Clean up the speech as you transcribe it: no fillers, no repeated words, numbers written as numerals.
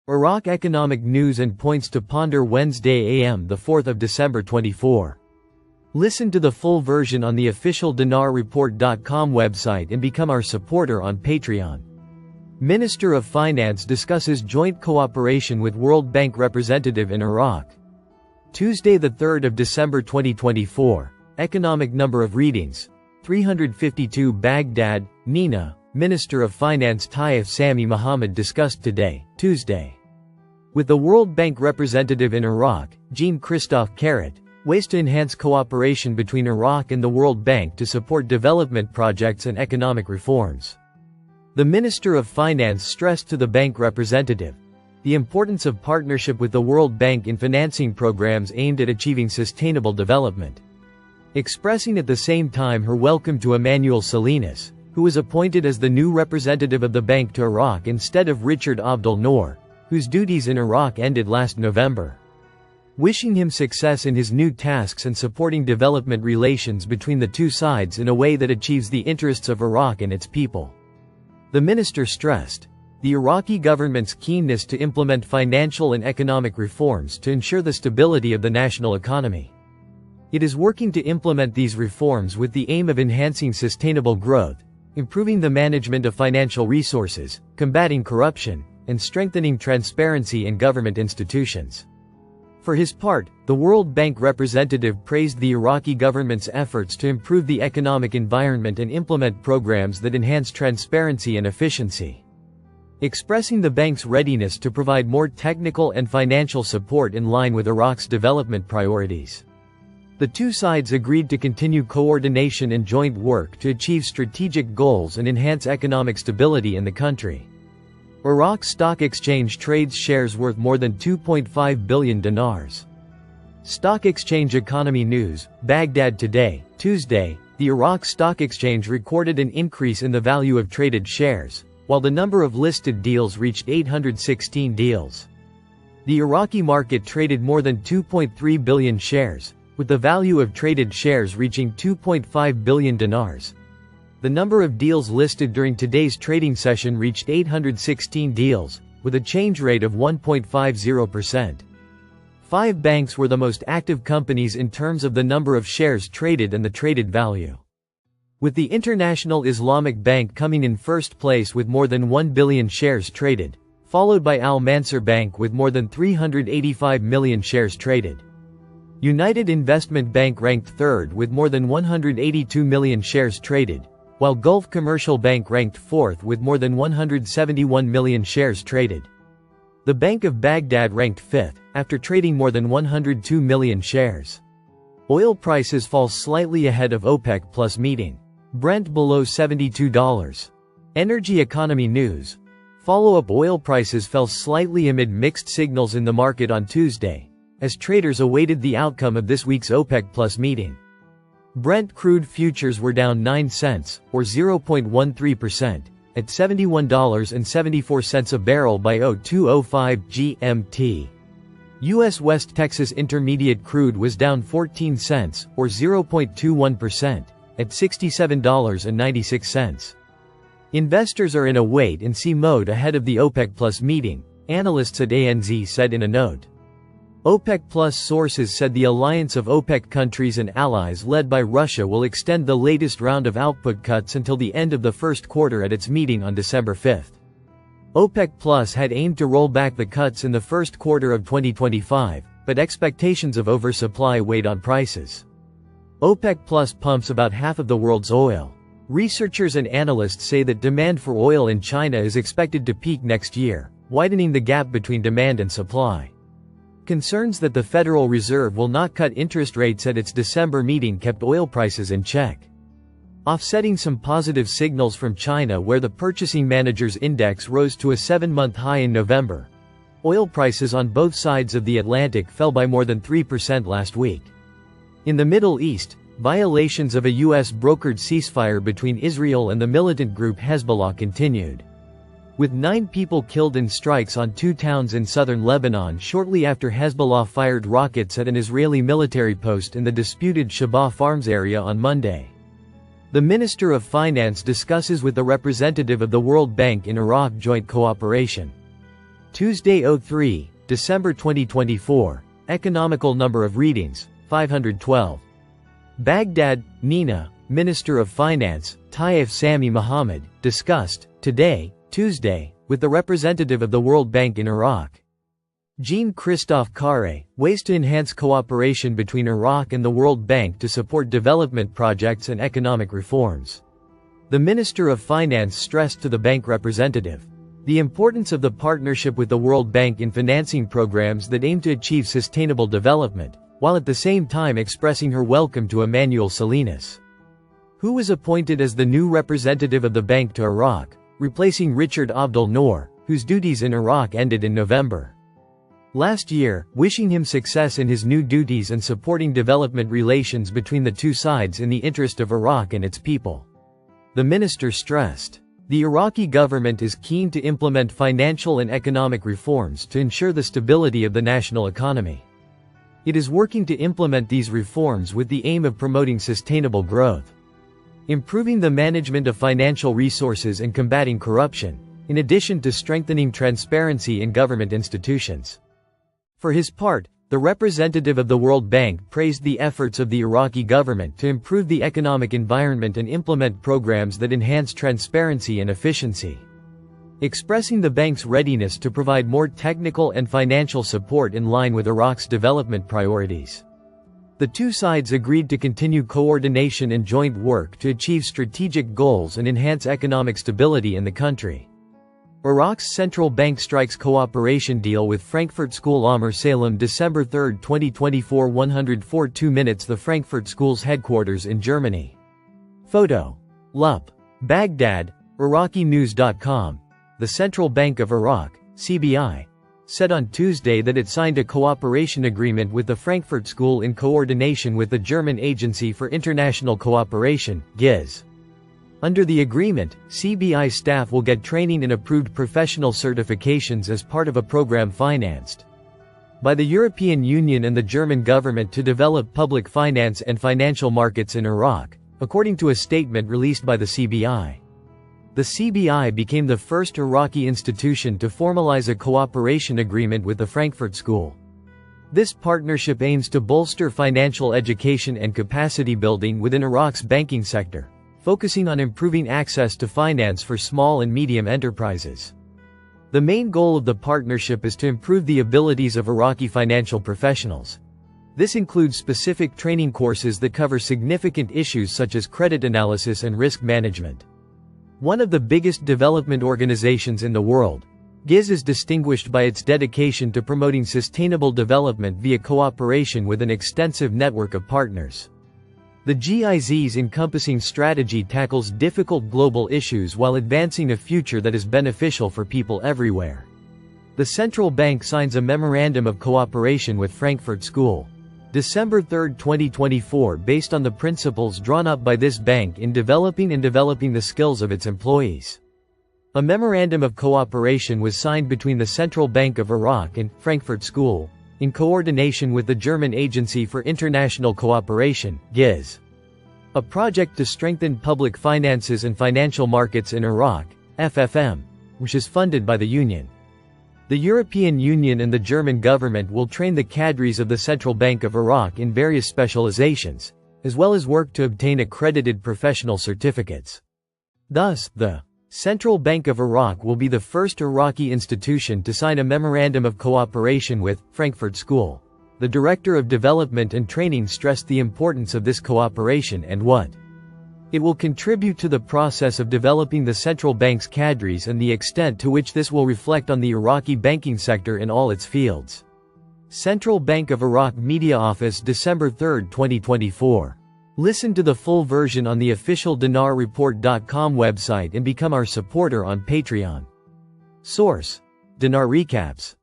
Iraq economic news and points to ponder Wednesday AM 4 December 24. Listen to the full version on the official dinarreport.com website and become our supporter on Patreon. Minister of Finance discusses joint cooperation with World Bank representative in Iraq. Tuesday 3 December 2024. Economic number of readings. 352 Baghdad, Nina, Minister of Finance Taif Sami Mohammed discussed today, Tuesday, with the World Bank representative in Iraq, Jean-Christophe Carrot, ways to enhance cooperation between Iraq and the World Bank to support development projects and economic reforms. The Minister of Finance stressed to the bank representative the importance of partnership with the World Bank in financing programs aimed at achieving sustainable development. Expressing at the same time her welcome to Emmanuel Salinas, who was appointed as the new representative of the bank to Iraq instead of Richard Abdul Noor, whose duties in Iraq ended last November. Wishing him success in his new tasks and supporting development relations between the two sides in a way that achieves the interests of Iraq and its people. The minister stressed the Iraqi government's keenness to implement financial and economic reforms to ensure the stability of the national economy. It is working to implement these reforms with the aim of enhancing sustainable growth, improving the management of financial resources, combating corruption, and strengthening transparency in government institutions. For his part, the World Bank representative praised the Iraqi government's efforts to improve the economic environment and implement programs that enhance transparency and efficiency. Expressing the bank's readiness to provide more technical and financial support in line with Iraq's development priorities. The two sides agreed to continue coordination and joint work to achieve strategic goals and enhance economic stability in the country. Iraq's stock exchange trades shares worth more than 2.5 billion dinars. Stock Exchange Economy News, Baghdad today, Tuesday, the Iraq Stock Exchange recorded an increase in the value of traded shares, while the number of listed deals reached 816 deals. The Iraqi market traded more than 2.3 billion shares, with the value of traded shares reaching 2.5 billion dinars. The number of deals listed during today's trading session reached 816 deals, with a change rate of 1.50%. 5 banks were the most active companies in terms of the number of shares traded and the traded value, with the International Islamic Bank coming in first place with more than 1 billion shares traded, followed by Al Mansur Bank with more than 385 million shares traded. United Investment Bank ranked third with more than 182 million shares traded, while Gulf Commercial Bank ranked fourth with more than 171 million shares traded. The Bank of Baghdad ranked fifth, after trading more than 102 million shares. Oil prices fall slightly ahead of OPEC Plus meeting. Brent below $72. Energy Economy News. Follow-up oil prices fell slightly amid mixed signals in the market on Tuesday, as traders awaited the outcome of this week's OPEC Plus meeting. Brent crude futures were down 9 cents, or 0.13%, at $71.74 a barrel by 02:05 GMT. U.S. West Texas Intermediate crude was down 14 cents, or 0.21%, at $67.96. Investors are in a wait-and-see mode ahead of the OPEC Plus meeting, analysts at ANZ said in a note. OPEC Plus sources said the alliance of OPEC countries and allies led by Russia will extend the latest round of output cuts until the end of the first quarter at its meeting on December 5. OPEC Plus had aimed to roll back the cuts in the first quarter of 2025, but expectations of oversupply weighed on prices. OPEC Plus pumps about half of the world's oil. Researchers and analysts say that demand for oil in China is expected to peak next year, widening the gap between demand and supply. Concerns that the Federal Reserve will not cut interest rates at its December meeting kept oil prices in check. Offsetting some positive signals from China, where the Purchasing Managers Index rose to a 7-month high in November, oil prices on both sides of the Atlantic fell by more than 3% last week. In the Middle East, violations of a U.S.-brokered ceasefire between Israel and the militant group Hezbollah continued, with 9 people killed in strikes on 2 towns in southern Lebanon shortly after Hezbollah fired rockets at an Israeli military post in the disputed Shabah Farms area on Monday. The Minister of Finance discusses with the representative of the World Bank in Iraq joint cooperation. Tuesday 03, December 2024. Economical number of readings, 512. Baghdad, Nina, Minister of Finance, Taif Sami Mohammed, discussed, today, Tuesday, with the representative of the World Bank in Iraq. Jean-Christophe Carré, ways to enhance cooperation between Iraq and the World Bank to support development projects and economic reforms. The Minister of Finance stressed to the bank representative the importance of the partnership with the World Bank in financing programs that aim to achieve sustainable development, while at the same time expressing her welcome to Emmanuel Salinas, who was appointed as the new representative of the bank to Iraq, replacing Richard Abdel Noor, whose duties in Iraq ended in November last year, wishing him success in his new duties and supporting development relations between the two sides in the interest of Iraq and its people. The minister stressed, the Iraqi government is keen to implement financial and economic reforms to ensure the stability of the national economy. It is working to implement these reforms with the aim of promoting sustainable growth, improving the management of financial resources and combating corruption, in addition to strengthening transparency in government institutions. For his part, the representative of the World Bank praised the efforts of the Iraqi government to improve the economic environment and implement programs that enhance transparency and efficiency, expressing the bank's readiness to provide more technical and financial support in line with Iraq's development priorities. The two sides agreed to continue coordination and joint work to achieve strategic goals and enhance economic stability in the country. Iraq's central bank strikes cooperation deal with Frankfurt School Amr Salem December 3, 2024 104 minutes The Frankfurt School's headquarters in Germany. Photo. Lup. Baghdad, IraqiNews.com. The Central Bank of Iraq, CBI, said on Tuesday that it signed a cooperation agreement with the Frankfurt School in coordination with the German Agency for International Cooperation, GIZ. Under the agreement, CBI staff will get training in approved professional certifications as part of a program financed by the European Union and the German government to develop public finance and financial markets in Iraq, according to a statement released by the CBI. The CBI became the first Iraqi institution to formalize a cooperation agreement with the Frankfurt School. This partnership aims to bolster financial education and capacity building within Iraq's banking sector, focusing on improving access to finance for small and medium enterprises. The main goal of the partnership is to improve the abilities of Iraqi financial professionals. This includes specific training courses that cover significant issues such as credit analysis and risk management. One of the biggest development organizations in the world, GIZ is distinguished by its dedication to promoting sustainable development via cooperation with an extensive network of partners. The GIZ's encompassing strategy tackles difficult global issues while advancing a future that is beneficial for people everywhere. The central bank signs a memorandum of cooperation with Frankfurt School, December 3, 2024 based on the principles drawn up by this bank in developing the skills of its employees. A memorandum of cooperation was signed between the Central Bank of Iraq and Frankfurt School, in coordination with the German Agency for International Cooperation, GIZ. A project to strengthen public finances and financial markets in Iraq, FFM, which is funded by the Union. The European Union and the German government will train the cadres of the Central Bank of Iraq in various specializations, as well as work to obtain accredited professional certificates. Thus, the Central Bank of Iraq will be the first Iraqi institution to sign a memorandum of cooperation with Frankfurt School. The Director of Development and Training stressed the importance of this cooperation and what it will contribute to the process of developing the central bank's cadres and the extent to which this will reflect on the Iraqi banking sector in all its fields. Central Bank of Iraq Media Office December 3, 2024. Listen to the full version on the official dinarreport.com website and become our supporter on Patreon. Source: Dinar Recaps.